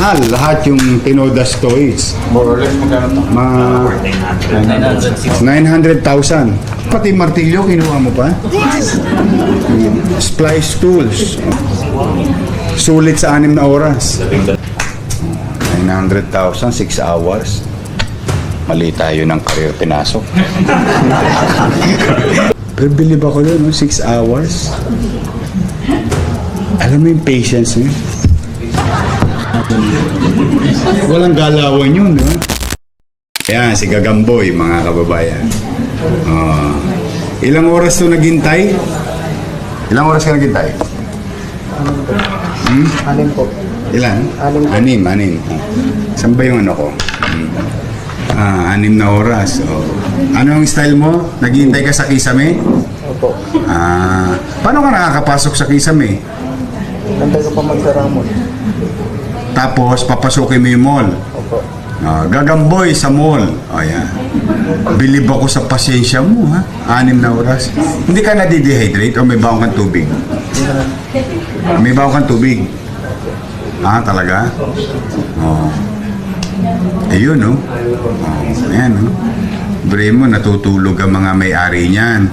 mahal lahat yung Tinodas toys. More or less, magkano to? Mga 900,000. Pati martilyo, kinuha mo pa? Splice tools. Sulit sa 6 na oras. 900,000, 6 hours. Mali tayo ng career pinasok. Pero believe ako doon, no? 6 hours. Alam mo yung patience mo? Walang galawan yun, no? Ayan, si Gagamboy, mga kababayan. Ilang oras to naghintay? Ilang oras ka naghintay? Anim po. Ilan? Anim. Anim. Saan ba yung ano ko? 6 na oras. Ano ang style mo? Naghihintay ka sa Kisame? Opo. Paano ka nakakapasok sa Kisame? Nantay ko pa magsaramon. Tapos, papasukin mo yung mall. Opo. Gagamboy sa mall. Ayan. Bilib ako sa pasensya mo, ha? 6 na oras. Hindi ka nadidehydrate o may baong kang tubig? May baong kang tubig? Talaga? Ayun, no? Ayan, no? Bre mo, natutulog ang mga may-ari niyan.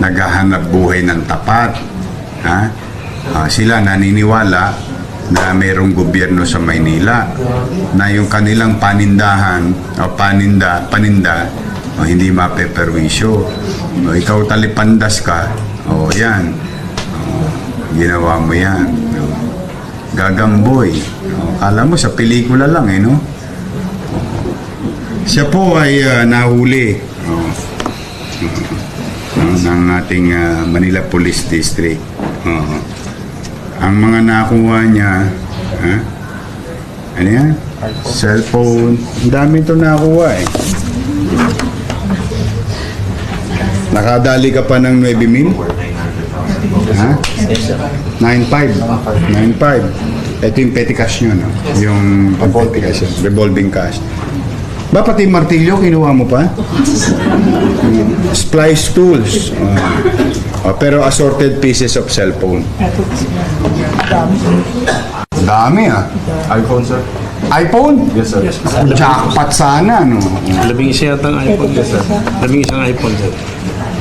Naghahanap buhay ng tapat. Sila naniniwala na mayroong gobyerno sa Maynila na yung kanilang panindahan o paninda hindi mapeperwisyo. Ikaw talipandas ka, yan. Ginawa mo yan. Gagamboy. Kala mo sa pelikula lang, no? Siya po ay nahuli ng ating Manila Police District. Ang mga nakuha niya, ano yan? Cellphone. Ang dami ito nakuha eh. Nakadali ka pa ng 9,000? 9,500. 9,500. Ito yung petty cash nyo, no? Yung petty cash, revolving cash. Ba, pati martilyo, kinuha mo pa? Splice tools. Pero assorted pieces of cellphone. Dami, iPhone, sir? iPhone? Yes, sir. Jackpot sana, no? 11 yata ang iPhone, sir. 11 iPhone, sir.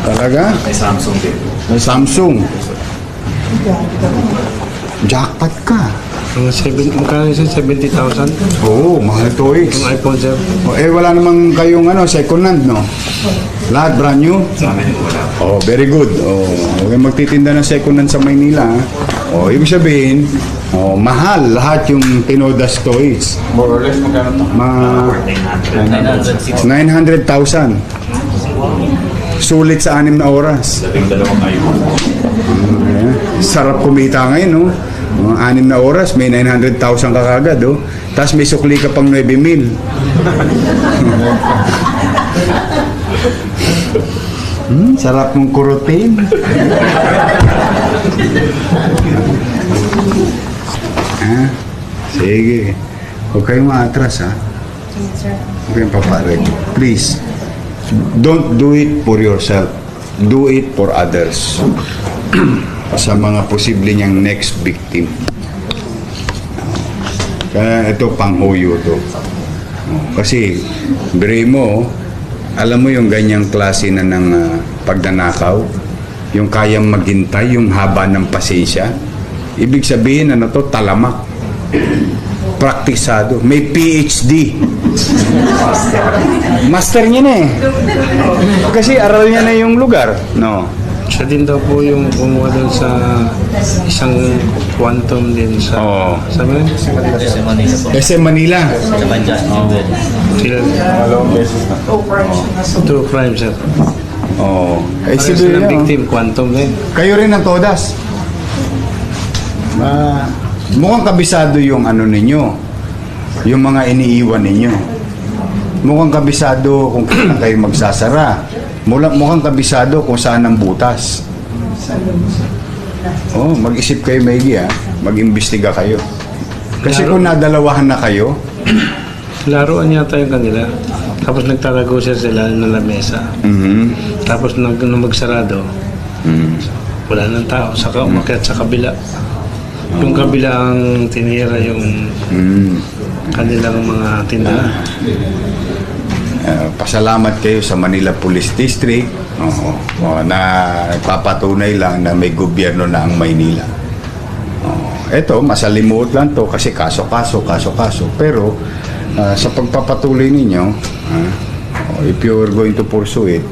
Talaga? May Samsung din. May Samsung. Jackpot ka. Magkano sir? 70,000? Oo, mahal toys. Ang iPhone, sir. Wala namang kayong second hand, no? Lahat brand new? Sa amin, wala. Very good. Huwag kayong magtitinda ng second hand sa Maynila. Ibig sabihin, mahal lahat yung Tinodas toys. More or less, magkano to? Mga 900,000. Sulit sa 6 na oras. 12 iPhone. Sarap kumita ngayon, no? Mga 6 na oras, may 900,000 ka kagad, oh. Tapos may sukli ka pang 9,000. Sarap mong kurutin. Sige. Huwag kayong maatras, ha? Huwag kayong papareg. Please, don't do it for yourself. Do it for others. Sa mga posible niyang next victim. Kaya ito panghuyo to. Kasi bire mo, alam mo yung ganyang klase na ng pagnanakaw, yung kayang maghintay, yung haba ng pasensya. Ibig sabihin to, talamak. Praktisado. May PhD. Master niya na eh. Kasi aral niya na yung lugar. No. Siya din daw po yung kumuha doon sa isang quantum din sa... Sabi rin? SM Manila. Sila... Dalawang beses na. Two crimes, sir. Eh, Pareho silang victim, quantum din. Kayo rin ang todas. Mukhang kabisado yung ninyo. Yung mga iniiwan ninyo. Mukhang kabisado kung kailan kayo magsasara. Mukhang kabisado kung saan ang butas. Mag-isip kayo maigi, mag-imbestiga kayo. Kasi kung nadalawahan na kayo, laruan yata yung kanila. Tapos nagtatago sila ng lamesa. Tapos nung magsarado, wala nang tao. Saka umakyat sa kabila. Yung kabila ang tinira yung kanilang mga tindahan. Pasalamat kayo sa Manila Police District na papatunay lang na may gobyerno na ang Maynila. Ito, masalimuot lang to kasi kaso. Pero sa pagpapatuloy ninyo, if you're going to pursue it,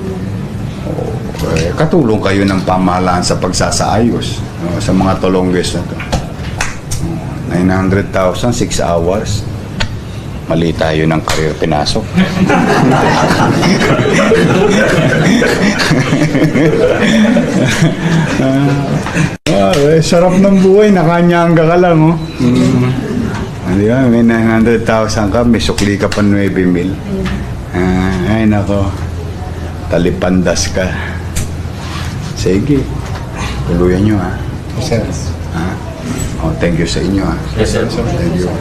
katulong kayo ng pamahalaan sa pagsasaayos sa mga Tolonges na to. 900,000, 6 hours. Mali tayo ng career pinasok. Sarap ng buhay, nakanyangga ka lang, oh. Di ba? May 900,000 ka, may sukli ka pa 9,000. Ay, nako. Talipandas ka. Sige. Tuluyan nyo, ha? Sir. Oh, thank you sa inyo, ha? Yes, sir. Thank you.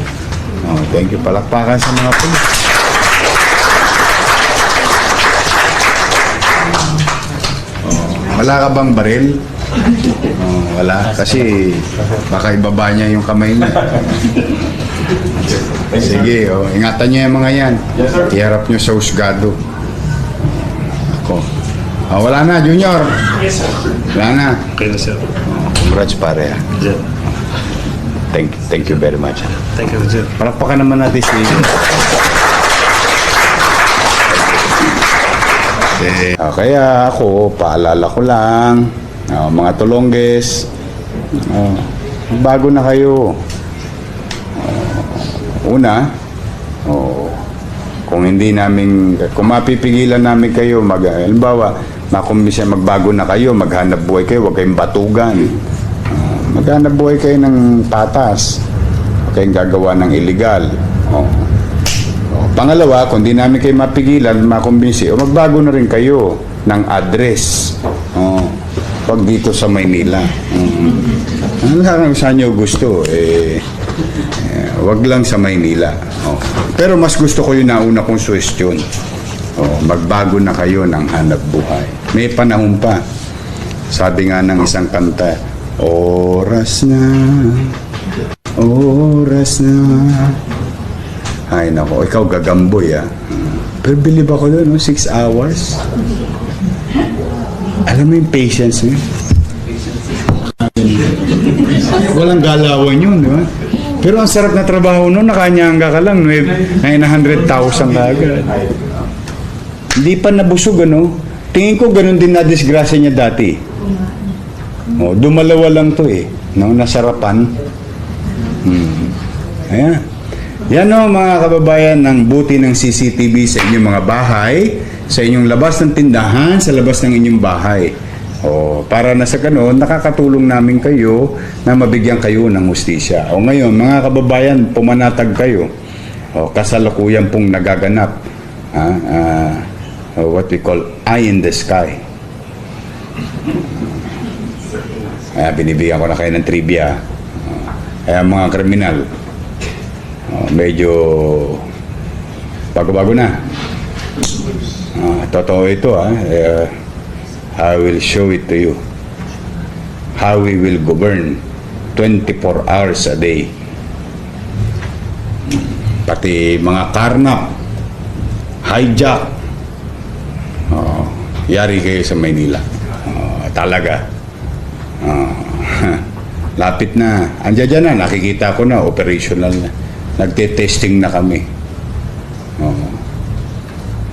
Oh, thank you. Palakpakan sa mga pulis. Wala ka bang baril? Wala. Kasi baka ibaba niya yung kamay niya. Sige, ingatan niyo yung mga yan. Iharap niyo sa husgado. Ako. Wala na, Junior. Wala na. Okay na, sir. Congrats, pare. Sir. Thank you very much. Thank you, sir. Palakpakan naman natin si... Kaya ako, paalala ko lang, mga Tolonges, bago na kayo. Una, kung hindi namin, kung mapipigilan namin kayo, halimbawa, makumbisa magbago na kayo, maghanap buhay kayo, huwag kayong batugan. Maghanap buhay kayo ng patas. Huwag kayong gagawa ng illegal. Pangalawa, kung di namin kayo mapigilan, makumbinsi, magbago na rin kayo ng address. Huwag dito sa Maynila. Ano lang saan nyo gusto? Huwag lang sa Maynila. Pero mas gusto ko yung nauna kong suwestyon. Magbago na kayo ng hanap buhay. May panahon pa. Sabi nga ng isang kanta, oras na, oras na. Ay nako, ikaw gagamboy Pero believe ako doon, 6 hours. Alam mo yung patience mo? Walang galawan yun, di ba? Pero ang sarap na trabaho noon, nakanyangga ka lang, 900,000 ka agad. Hindi pa nabusog, ano? Tingin ko ganun din na disgrasya niya dati. Dumalawa lang to no? Nasarapan. Ayan. Yan mga kababayan, ng buti ng CCTV sa inyong mga bahay, sa inyong labas ng tindahan, sa labas ng inyong bahay. Para na sa ganoon, nakakatulong namin kayo na mabigyan kayo ng hustisya. Ngayon, mga kababayan, pumanatag kayo. Kasalukuyan pong nagaganap. What we call eye in the sky. Binibigyan ko na kayo ng trivia. Mga kriminal, medyo bago-bago na. Totoo ito I will show it to you how we will govern 24 hours a day. Pati mga karnap, hijack, yari kayo sa Maynila. Talaga. Lapit na. Andiyan na, nakikita ko na, operational na. Nagte-testing na kami.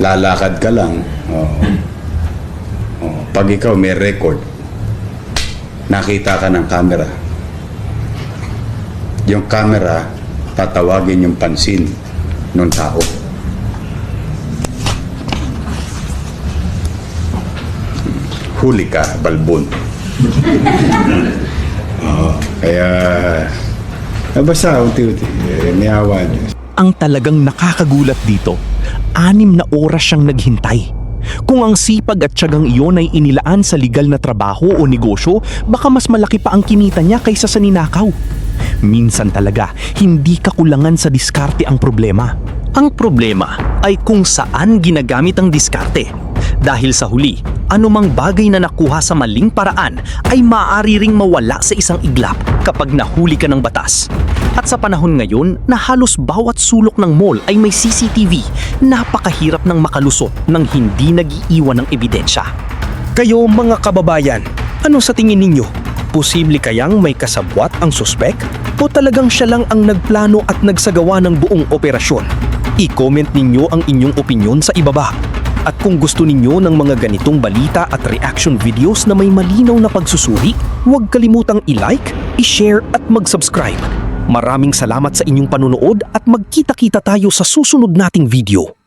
Lalakad ka lang. Pag ikaw may record, nakita ka ng camera. Yung camera, tatawagin yung pansin ng tao. Huli ka, balbon. Kaya basta unti-unti niyawan. Ang talagang nakakagulat dito, 6 na oras siyang naghintay. Kung ang sipag at tiyagang iyon ay inilaan sa legal na trabaho o negosyo, baka mas malaki pa ang kinita niya kaysa sa ninakaw. Minsan talaga, hindi kakulangan sa diskarte ang problema. Ang problema ay kung saan ginagamit ang diskarte. Dahil sa huli, anumang bagay na nakuha sa maling paraan ay maaari ring mawala sa isang iglap kapag nahuli ka ng batas. At sa panahon ngayon na halos bawat sulok ng mall ay may CCTV, napakahirap ng makalusot nang hindi nag-iiwan ng ebidensya. Kayo mga kababayan, ano sa tingin ninyo? Posible kayang may kasabwat ang suspek? O talagang siya lang ang nagplano at nagsagawa ng buong operasyon? I-comment ninyo ang inyong opinyon sa ibaba. At kung gusto ninyo ng mga ganitong balita at reaction videos na may malinaw na pagsusuri, huwag kalimutang i-like, i-share at mag-subscribe. Maraming salamat sa inyong panunood at magkita-kita tayo sa susunod nating video.